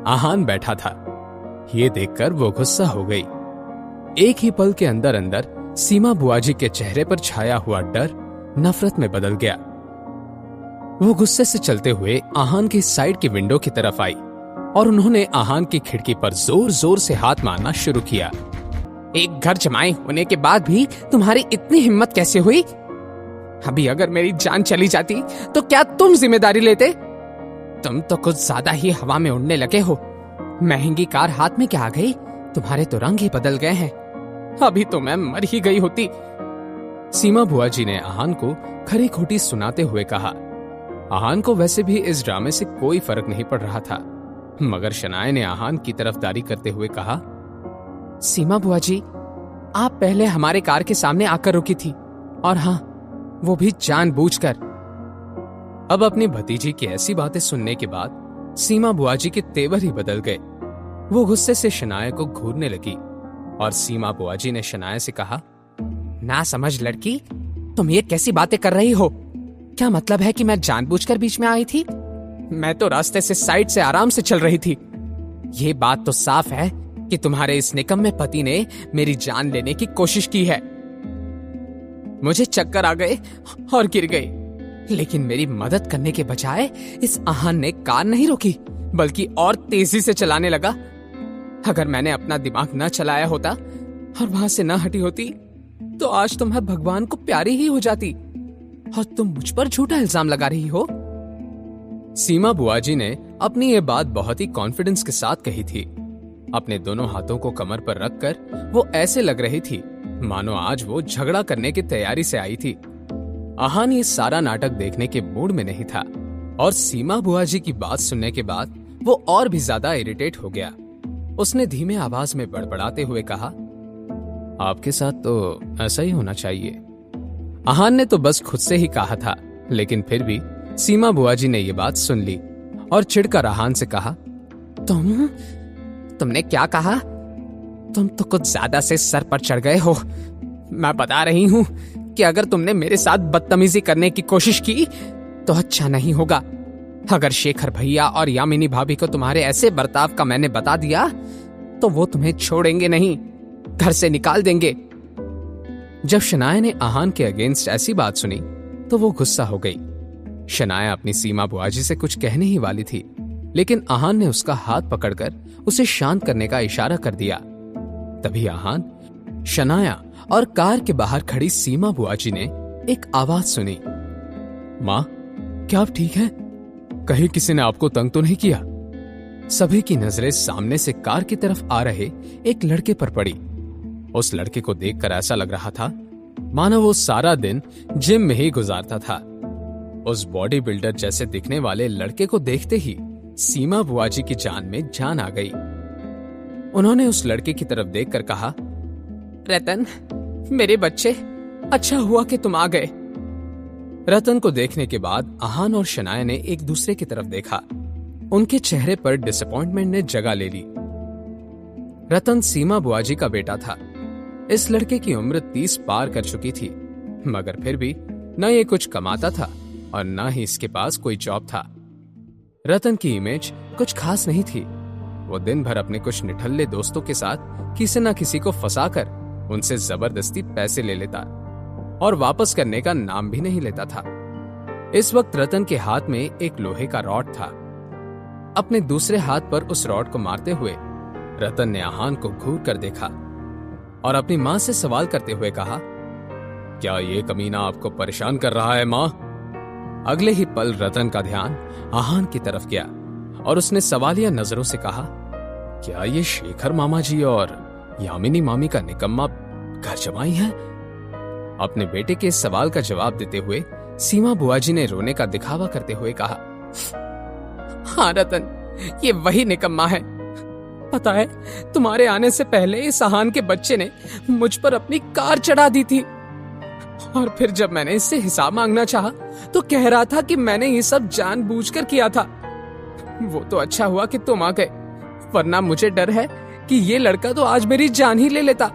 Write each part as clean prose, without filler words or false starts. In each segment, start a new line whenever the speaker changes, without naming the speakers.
आहान बैठा था। ये देखकर वो गुस्सा हो गई। एक ही पल के अंदर अंदर सीमा बुआजी के चेहरे पर छाया हुआ डर नफरत में बदल गया। वो गुस्से से चलते हुए आहान की साइड की विंडो की तरफ आई और उन्होंने आहान की खिड़की पर जोर जोर से हाथ मारना शुरू किया। एक घर जमाए होने के बाद भी तुम्हारी इतनी हिम्मत कैसे हुई? अभी अगर मेरी जान चली जाती तो क्या तुम जिम्मेदारी लेते? तुम तो कुछ ज्यादा ही हवा में उड़ने लगे हो। महंगी कार हाथ में क्या आ गई? तुम्हारे तो रंग ही बदल गए हैं। अभी तो मैं मर ही गई होती। सीमा बुआजी ने आहान को खरी खोटी सुनाते हुए कहा। आहान को वैसे भी इस ड्रामे से कोई फर्क नहीं पड़ रहा था, मगर शनाया ने आहान की तरफदारी करते हुए कहा, सीमा बुआजी, आप पहले हमारे कार के सामने आकर रुकी थी, और हां, वो भी जानबूझकर। अब अपनी भतीजी की ऐसी बातें सुनने के बाद सीमा बुआजी के तेवर ही बदल गए। वो गुस्से से शनाया को घूरने लगी और सीमा बुआजी ने शनाया से कहा, ना समझ लड़की, तुम ये कैसी बातें कर रही हो? क्या मतलब है कि मैं जानबूझकर बीच में आई थी? मैं तो रास्ते से साइड से आराम से चल रही थी। ये बात तो साफ है कि तुम्हारे इस निकम्मे पति ने मेरी जान लेने की कोशिश की है। मुझे चक्कर आ गए और गिर गई, लेकिन मेरी मदद करने के बजाय इस आहान ने कार नहीं रोकी, बल्कि और तेजी से चलाने लगा। अगर मैंने अपना दिमाग न चलाया होता और वहां से न हटी होती तो आज तो मैं भगवान को प्यारी ही हो जाती, और तुम मुझ पर झूठा इल्जाम लगा रही हो। सीमा बुआजी ने अपनी ये बात बहुत ही कॉन्फिडेंस के साथ कही थी। अपने दोनों हाथों को कमर पर रखकर वो ऐसे लग रही थी मानो आज वो झगड़ा करने की तैयारी से आई थी। आहान ये सारा नाटक देखने के मूड में नहीं था, और सीमा बुआजी की बात सुनने के बाद वो और भी ज्यादा इरिटेट हो गया। उसने धीमे आवाज में बड़बड़ाते हुए कहा, आपके साथ तो ऐसा ही होना चाहिए। आहान ने तो बस खुद से ही कहा था, लेकिन फिर भी सीमा बुआजी ने ये बात सुन ली और चिढ़कर आहान से कहा, तुमने क्या कहा? तुम तो कुछ ज्यादा से सर पर चढ़ गए हो। मैं बता रही हूं कि अगर तुमने मेरे साथ बदतमीजी करने की कोशिश की तो अच्छा नहीं होगा। अगर शेखर भैया और यामिनी भाभी को तुम्हारे ऐसे बर्ताव का मैंने बता दिया तो वो तुम्हें छोड़ेंगे नहीं, घर से निकाल देंगे। जब शनाया ने आहान के अगेंस्ट ऐसी बात सुनी तो वो गुस्सा हो गई। शनाया अपनी सीमा बुआजी से कुछ कहने ही वाली थी, लेकिन आहान ने उसका हाथ पकड़कर उसे शांत करने का इशारा कर दिया। तभी आहान, शनाया और कार के बाहर खड़ी सीमा बुआजी ने एक आवाज सुनी, माँ, क्या आप ठीक हैं? कहीं किसी ने आपको तंग तो नहीं किया? सभी की नजरें सामने से कार की तरफ आ रहे एक लड़के पर पड़ी। उस लड़के को देखकर ऐसा लग रहा था मानो वो सारा दिन जिम में ही गुजारता था। उस बॉडी बिल्डर जैसे दिखने वाले लड़के को देखते ही सीमा बुआजी की जान में जान आ गई। उन्होंने उस लड़के की तरफ देखकर कहा, रतन, मेरे बच्चे, अच्छा हुआ कि तुम आ गए। रतन को देखने के बाद आहान और शनाया ने एक दूसरे की तरफ देखा। उनके चेहरे पर डिसअपॉइंटमेंट ने जगह ले ली। रतन सीमा बुआजी का बेटा था। इस लड़के की उम्र 30 पार कर चुकी थी, मगर फिर भी न ये कुछ कमाता था और न ही इसके पास कोई जॉब था। रतन की इमेज कुछ खास नहीं थी। वो दिन भर अपने कुछ निठल्ले दोस्तों के साथ किसी न किसी को फंसाकर उनसे जबरदस्ती पैसे ले लेता और वापस करने का नाम भी नहीं लेता था। इस वक्त रतन के हाथ में एक लोहे का रॉड था। अपने दूसरे हाथ पर उस रॉड को मारते हुए रतन ने आहान को घूर कर देखा और अपनी माँ से सवाल करते हुए कहा, क्या ये कमीना आपको परेशान कर रहा है माँ? अगले ही पल रतन का ध्यान आहान की तरफ गया और उसने सवालिया नजरों से कहा, क्या ये शेखर मामा जी और यामिनी मामी का निकम्मा घर जमाई है? अपने बेटे के इस सवाल का जवाब देते हुए सीमा बुआजी ने रोने का दिखावा करते हुए कहा, हाँ रतन, ये वही निकम्मा है। पता है, तुम्हारे आने से पहले इस आहान के बच्चे ने मुझ पर अपनी कार चढ़ा दी थी, और फिर जब मैंने इससे हिसाब मांगना चाहा तो कह रहा था कि मैंने ये सब जानबूझकर किया था। वो तो अच्छा हुआ कि तुम आ गए, वरना मुझे डर है कि ये लड़का तो आज मेरी जान ही ले लेता।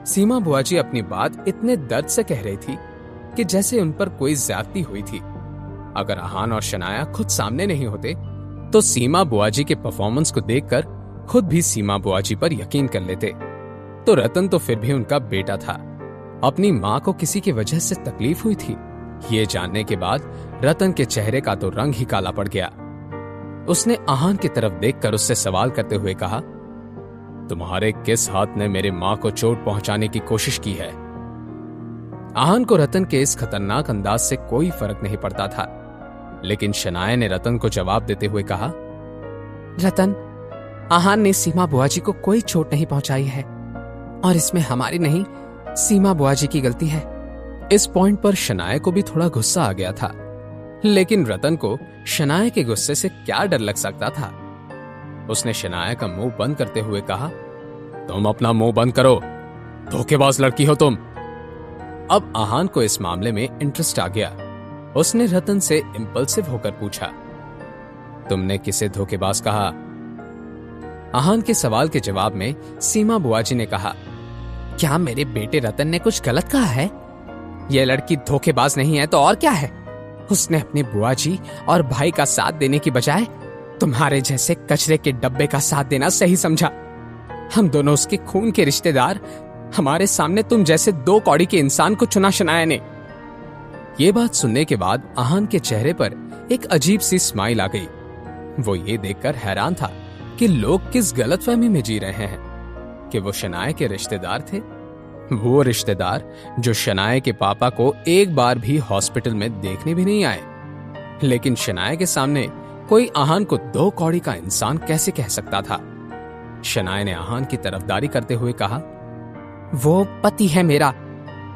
सीमा बुआजी अपनी बात इतने दर्द से कह रही थी कि जैसे उन पर कोई ज्यादती हुई थी। अगर आहान और शनाया खुद सामने नहीं होते तो सीमा बुआ जी के परफॉर्मेंस को देखकर खुद भी सीमा बुआ जी पर यकीन कर लेते। तो रतन तो फिर भी उनका बेटा था। अपनी मां को किसी की वजह से तकलीफ हुई थी, ये जानने के बाद रतन के चेहरे का तो रंग ही काला पड़ गया। उसने आहान की तरफ देखकर उससे सवाल करते हुए कहा, तुम्हारे किस हाथ ने मेरे मां को चोट पहुंचाने की कोशिश की है? आहान को रतन के इस खतरनाक अंदाज से कोई फर्क नहीं पड़ता था, लेकिन शनाया ने रतन को जवाब देते हुए कहा, रतन, आहान ने सीमा बुआ जी को कोई चोट नहीं पहुंचाई है और इसमें हमारी नहीं, सीमा बुआ जी की गलती है। इस पॉइंट पर शनाया को भी थोड़ा गुस्सा आ गया था, लेकिन रतन को शनाया के गुस्से से क्या डर लग सकता था। उसने शनाया का मुंह बंद करते हुए कहा, तुम अपना मुंह बंद करो, धोखेबाज लड़की हो तुम। अब आहान को इस मामले में इंटरेस्ट आ गया। उसने रतन से इंपल्सिव होकर पूछा, तुमने किसे धोखेबाज कहा? आहान के सवाल के जवाब में सीमा बुआ जी ने कहा, क्या मेरे बेटे रतन ने कुछ गलत कहा है? यह लड़की धोखेबाज नहीं है तो और क्या है? उसने अपनी बुआ जी और भाई का साथ देने की बजाय तुम्हारे जैसे कचरे के डब्बे का साथ देना सही समझा। हम दोनों उसके खून के रिश्तेदार, हमारे सामने तुम जैसे दो कौड़ी के इंसान को चुना शनाया ने। ये बात सुनने के बाद आहान के चेहरे पर एक अजीब सी स्माइल आ गई। वो ये देखकर हैरान था कि लोग किस गलतफहमी में जी रहे हैं कि वो शनाया के रिश्तेदार थे। वो रिश्तेदार जो शनाया के पापा को एक बार भी हॉस्पिटल में देखने भी नहीं आए। लेकिन शनाया के सामने कोई आहान को दो कौड़ी का इंसान कैसे कह सकता था? शनाया ने आहान की तरफदारी करते हुए कहा, वो पति है मेरा,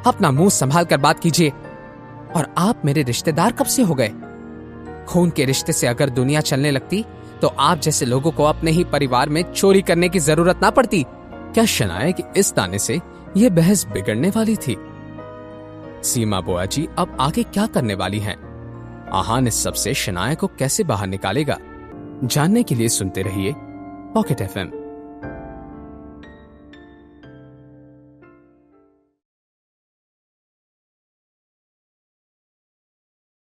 अपना मुंह संभाल कर बात कीजिए। और आप मेरे रिश्तेदार कब से हो गए? खून के रिश्ते से अगर दुनिया चलने लगती तो आप जैसे लोगों को अपने ही परिवार में चोरी करने की जरूरत ना पड़ती। क्या शनाया के इस ताने से यह बहस बिगड़ने वाली थी? सीमा बुआ जी अब आगे क्या करने वाली हैं? आहान इस सब से शनाया को कैसे बाहर निकालेगा? जानने के लिए सुनते रहिए पॉकेट FM।